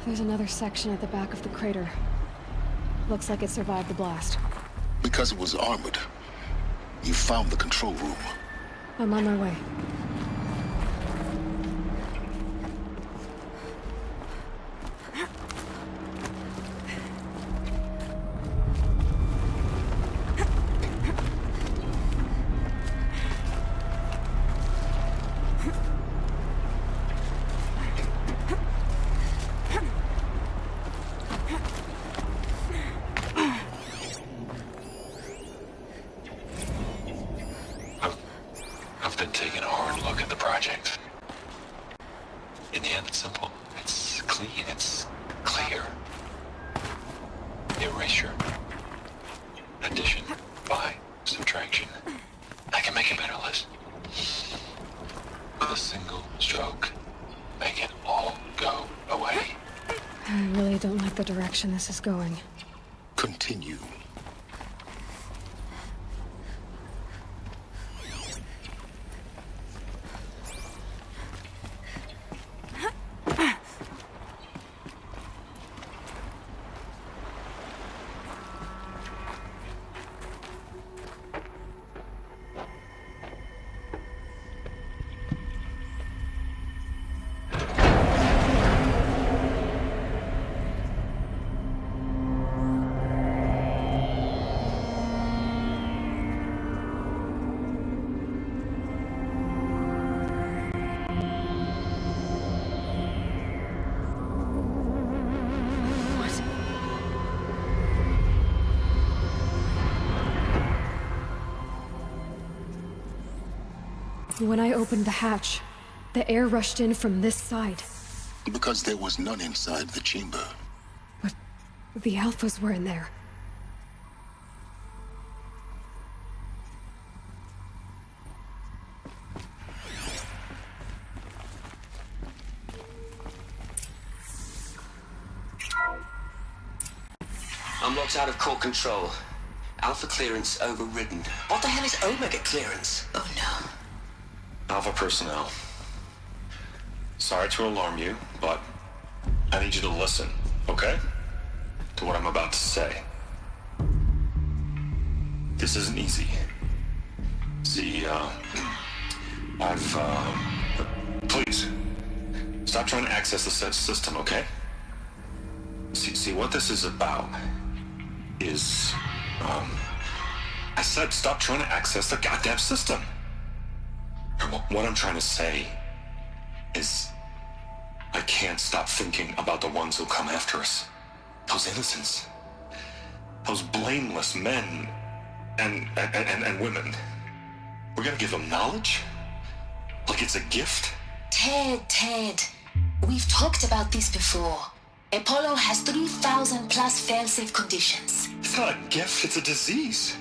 There's another section at the back of the crater. Looks like it survived the blast. Because it was armored. You found the control room. I'm on my way. I've been taking a hard look at the project. In the end, it's simple. It's clean. It's clear. Erasure. Addition. By. Subtraction. I can make a better list. With a single stroke. Make it all go away. I really don't like the direction this is going. Continue. When I opened the hatch, the air rushed in from this side. Because there was none inside the chamber. But the Alphas were in there. I'm locked out of core control. Alpha clearance overridden. What the hell is Omega clearance? Oh no. Alpha personnel. Sorry to alarm you, but I need you to listen, okay? To what I'm about to say. This isn't easy. See, please, stop trying to access the system, okay? See, what this is about is, I said stop trying to access the goddamn system. What I'm trying to say is I can't stop thinking about the ones who come after us. Those innocents. Those blameless men and women. We're gonna give them knowledge? Like it's a gift? Ted. We've talked about this before. Apollo has 3,000 plus fail-safe conditions. It's not a gift, it's a disease.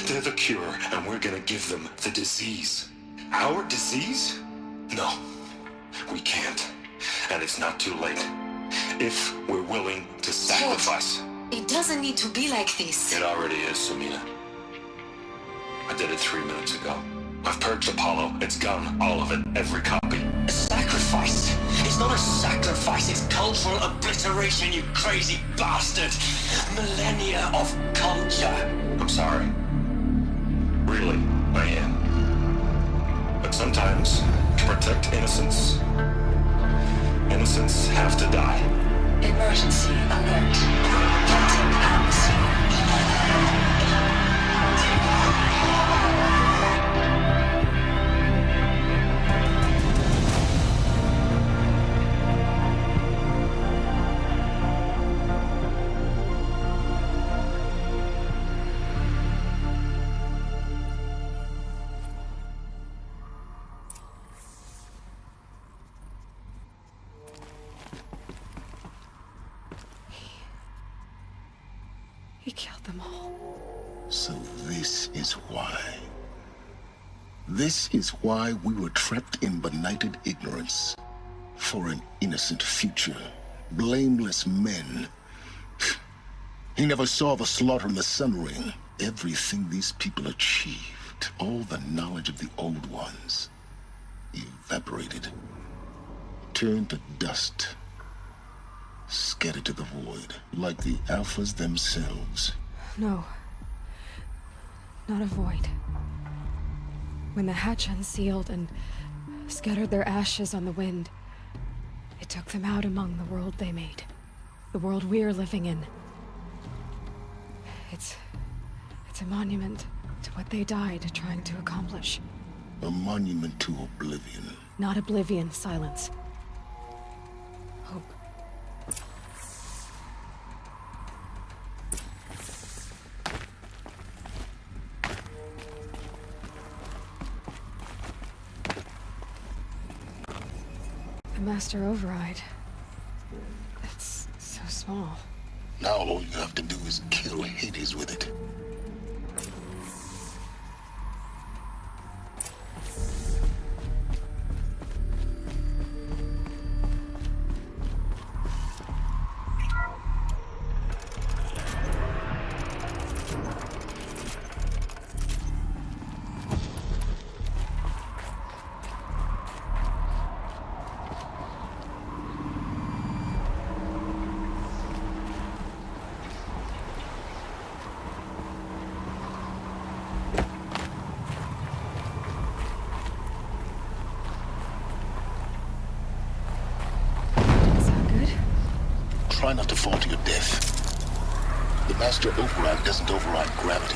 They're the cure, and we're gonna give them the disease. Our disease? No, we can't. And it's not too late. If we're willing to sacrifice. It doesn't need to be like this. It already is, Samina. I did it 3 minutes ago. I've purged Apollo. It's gone. All of it. Every copy. A sacrifice? It's not a sacrifice. It's cultural obliteration, you crazy bastard. Millennia of culture. I'm sorry. Really, I am. But sometimes, to protect innocence, innocents have to die. Emergency alert. Captain Atmosphere. He killed them all. So this is why. This is why we were trapped in benighted ignorance. For an innocent future. Blameless men. He never saw the slaughter in the Sun Ring. Everything these people achieved, all the knowledge of the old ones, evaporated. Turned to dust. Scattered to the void, like the Alphas themselves. No. Not a void. When the hatch unsealed and scattered their ashes on the wind, it took them out among the world they made. The world we're living in. It's a monument to what they died trying to accomplish. A monument to oblivion. Not oblivion, Silence. Hope. The Master Override. It's so small. Now all you have to do is kill Hades with it. Try not to fall to your death. The Master Override doesn't override gravity.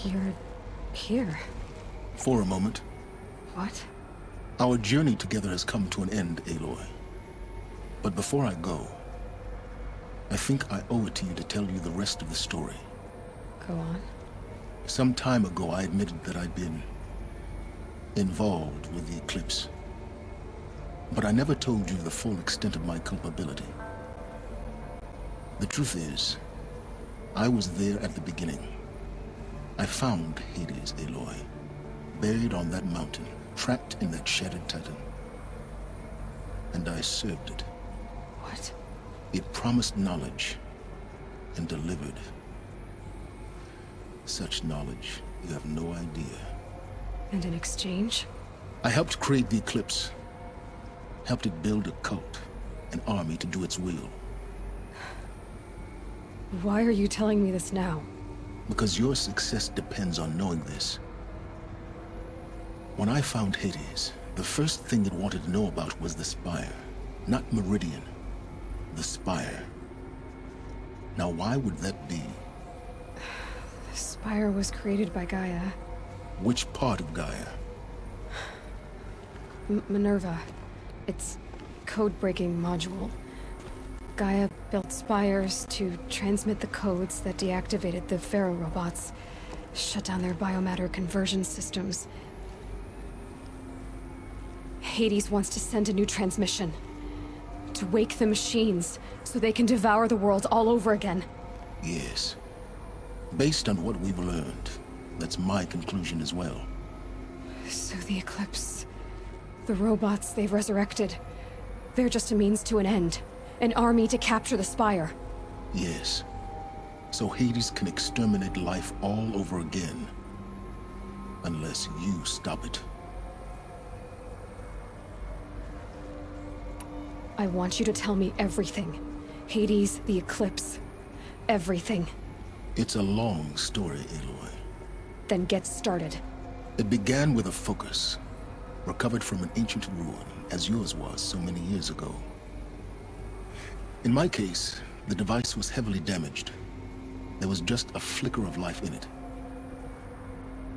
You're here. For a moment. What? Our journey together has come to an end, Aloy. But before I go, I think I owe it to you to tell you the rest of the story. Go on. Some time ago, I admitted that I'd been involved with the eclipse. But I never told you the full extent of my culpability. The truth is, I was there at the beginning. I found Hades, Aloy, buried on that mountain, trapped in that shattered titan. And I served it. What? It promised knowledge and delivered. Such knowledge, you have no idea. And in exchange? I helped create the eclipse. Helped it build a cult, an army to do its will. Why are you telling me this now? Because your success depends on knowing this. When I found Hades, the first thing it wanted to know about was the Spire. Not Meridian. The Spire. Now why would that be? The Spire was created by Gaia. Which part of Gaia? Minerva. Its code-breaking module. Gaia built spires to transmit the codes that deactivated the Faro robots, shut down their biomatter conversion systems. Hades wants to send a new transmission. To wake the machines, so they can devour the world all over again. Yes. Based on what we've learned, that's my conclusion as well. So the Eclipse... the robots they've resurrected... they're just a means to an end. An army to capture the Spire. Yes. So Hades can exterminate life all over again. Unless you stop it. I want you to tell me everything. Hades, the Eclipse. Everything. It's a long story, Aloy. Then get started. It began with a focus, recovered from an ancient ruin, as yours was so many years ago. In my case, the device was heavily damaged. There was just a flicker of life in it.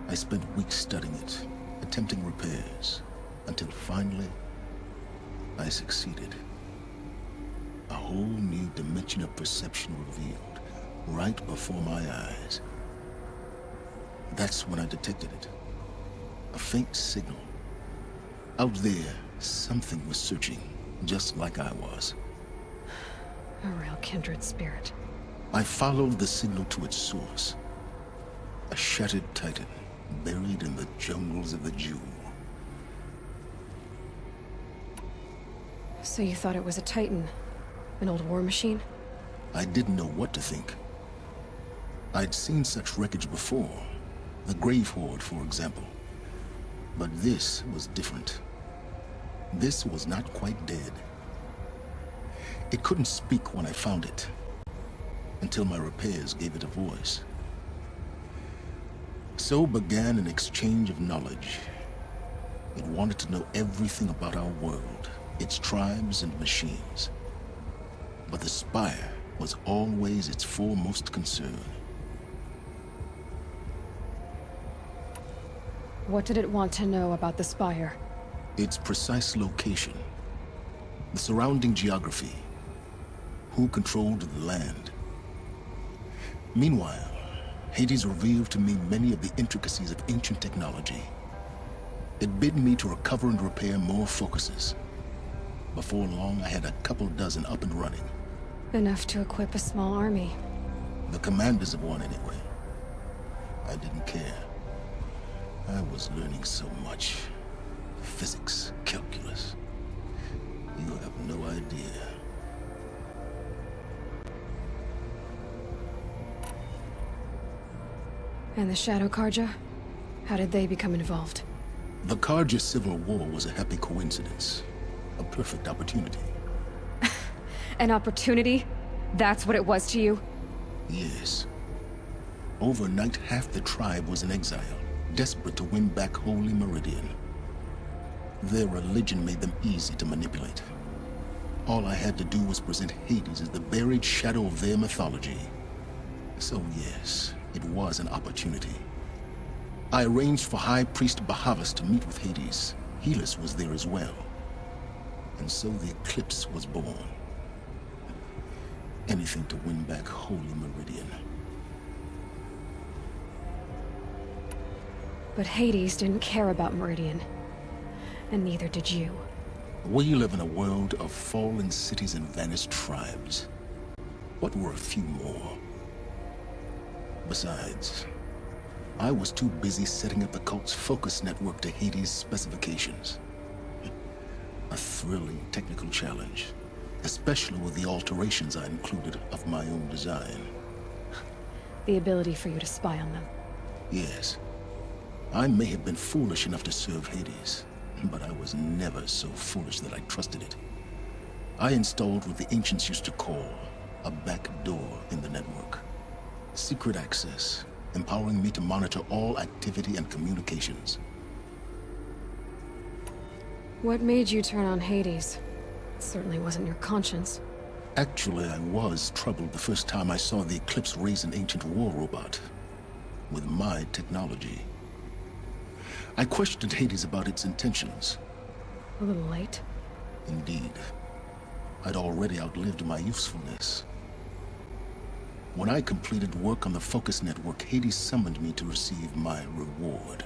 I spent weeks studying it, attempting repairs, until finally, I succeeded. A whole new dimension of perception revealed, right before my eyes. That's when I detected it. A faint signal. Out there, something was searching, just like I was. A real kindred spirit. I followed the signal to its source. A shattered titan, buried in the jungles of the Jewel. So you thought it was a Titan? An old war machine? I didn't know what to think. I'd seen such wreckage before. The Grave Horde, for example. But this was different. This was not quite dead. It couldn't speak when I found it, until my repairs gave it a voice. So began an exchange of knowledge. It wanted to know everything about our world, its tribes and machines. But the Spire was always its foremost concern. What did it want to know about the Spire? Its precise location, the surrounding geography, who controlled the land. Meanwhile, Hades revealed to me many of the intricacies of ancient technology. It bid me to recover and repair more focuses. Before long, I had a couple dozen up and running. Enough to equip a small army. The commanders of one, anyway. I didn't care. I was learning so much. Physics, calculus. You have no idea. And the Shadow Karja? How did they become involved? The Karja Civil War was a happy coincidence. A perfect opportunity. An opportunity? That's what it was to you? Yes. Overnight, half the tribe was in exile, desperate to win back Holy Meridian. Their religion made them easy to manipulate. All I had to do was present Hades as the buried shadow of their mythology. So yes, it was an opportunity. I arranged for High Priest Bahavas to meet with Hades. Helis was there as well. And so the Eclipse was born. Anything to win back Holy Meridian. But Hades didn't care about Meridian. And neither did you. We live in a world of fallen cities and vanished tribes. What were a few more? Besides, I was too busy setting up the cult's focus network to Hades' specifications. A thrilling technical challenge, especially with the alterations I included of my own design. The ability for you to spy on them. Yes. I may have been foolish enough to serve Hades, but I was never so foolish that I trusted it. I installed what the ancients used to call a back door in the network. Secret access, empowering me to monitor all activity and communications. What made you turn on Hades? It certainly wasn't your conscience. Actually, I was troubled the first time I saw the Eclipse raise an ancient war robot. With my technology. I questioned Hades about its intentions. A little late. Indeed. I'd already outlived my usefulness. When I completed work on the Focus Network, Hades summoned me to receive my reward.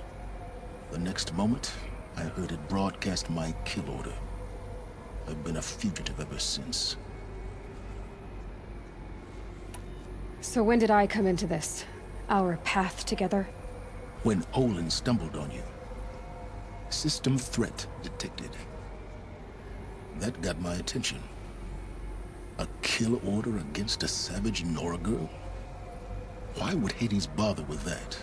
The next moment, I heard it broadcast my kill order. I've been a fugitive ever since. So when did I come into this? our path together? When Olin stumbled on you. System threat detected. That got my attention. A kill order against a savage Nora girl? Why would Hades bother with that?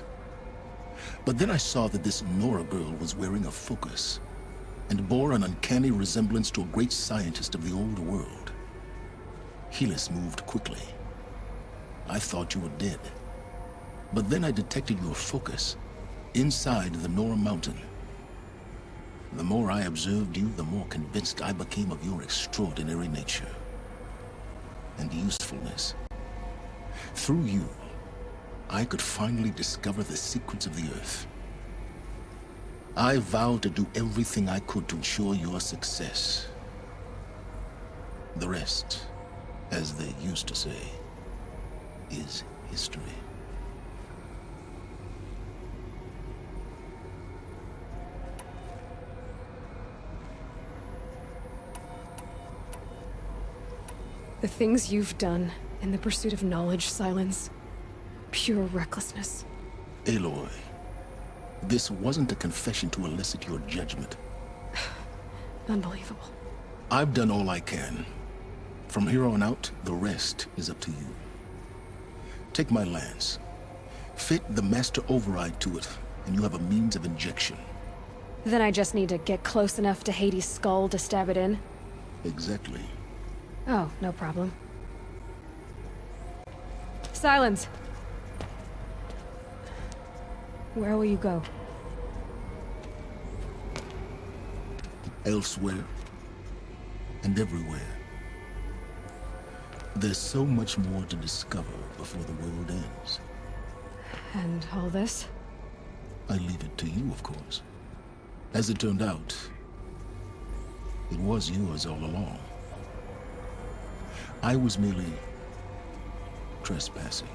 But then I saw that this Nora girl was wearing a focus and bore an uncanny resemblance to a great scientist of the old world. Helis moved quickly. I thought you were dead. But then I detected your focus inside the Nora mountain. The more I observed you, the more convinced I became of your extraordinary nature and usefulness. Through you, I could finally discover the secrets of the Earth. I vowed to do everything I could to ensure your success. The rest, as they used to say, is history. The things you've done in the pursuit of knowledge, Silence. Pure recklessness. Aloy, this wasn't a confession to elicit your judgment. Unbelievable. I've done all I can. From here on out, the rest is up to you. Take my lance. Fit the master override to it, and you have a means of injection. Then I just need to get close enough to Hades' skull to stab it in? Exactly. Oh, no problem. Silence! Where will you go? Elsewhere. And everywhere. There's so much more to discover before the world ends. And all this? I leave it to you, of course. As it turned out, it was yours all along. I was merely trespassing.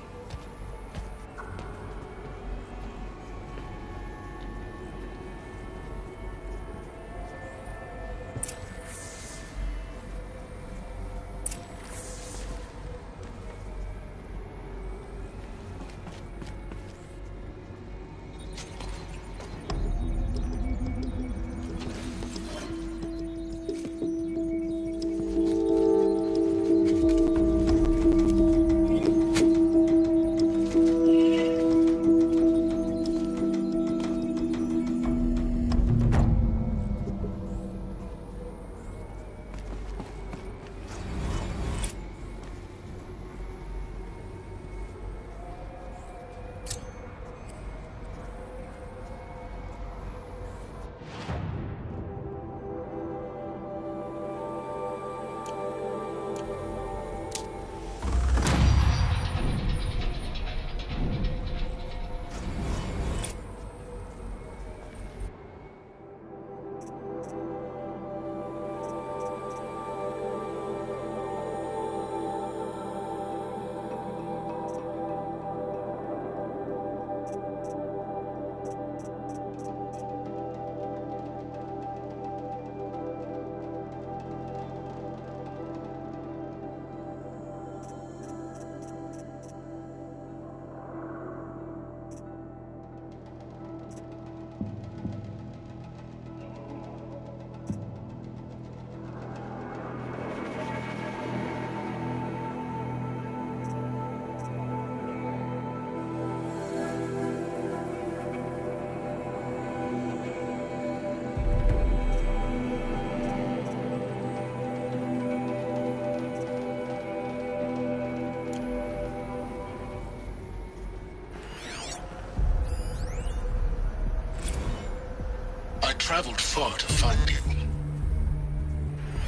I traveled far to find you.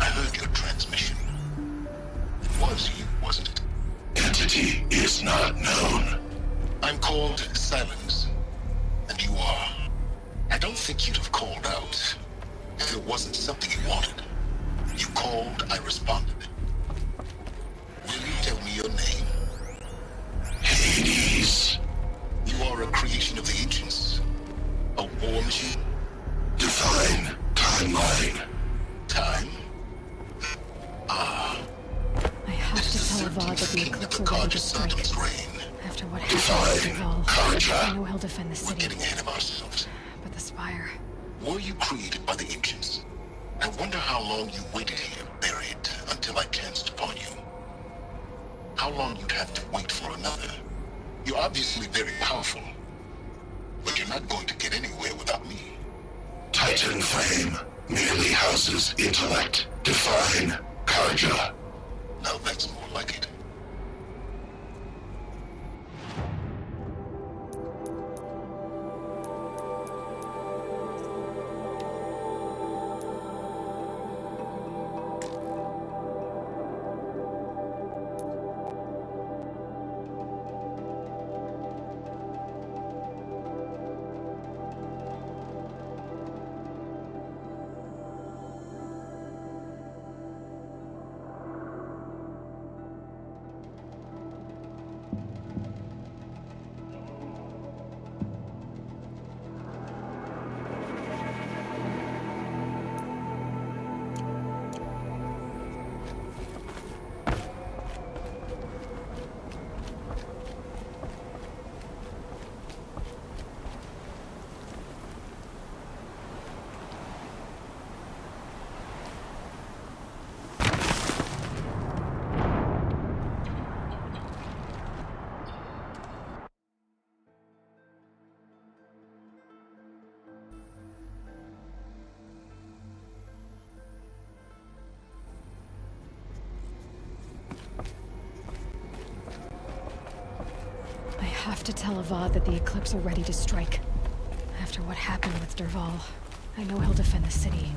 I heard your transmission. It was you, wasn't it? Entity is not known. I'm called Silence, and you are. I don't think you'd have called out if it wasn't something you wanted. You called, I responded. Will you tell me your name? Hades. You are a creation of the ancients. A war machine. Define timeline. Time? Ah. I have to tell Avad that the King of eclipse the are ready to Carja strike. Sultan's reign. After what happened. Define. Dervahl. I Karja. know he'll defend the We're city. getting ahead of ourselves. But the Spire... Were you created by the ancients? I wonder how long you waited here, buried, until I chanced upon you. How long you'd have to wait for another. You're obviously very powerful, but you're not going to get anywhere without me. Titan Flame merely houses intellect. Define. Karja. Now that's more like it. I have to tell Avad that the Eclipse are ready to strike. After what happened with Dervahl, I know he'll defend the city.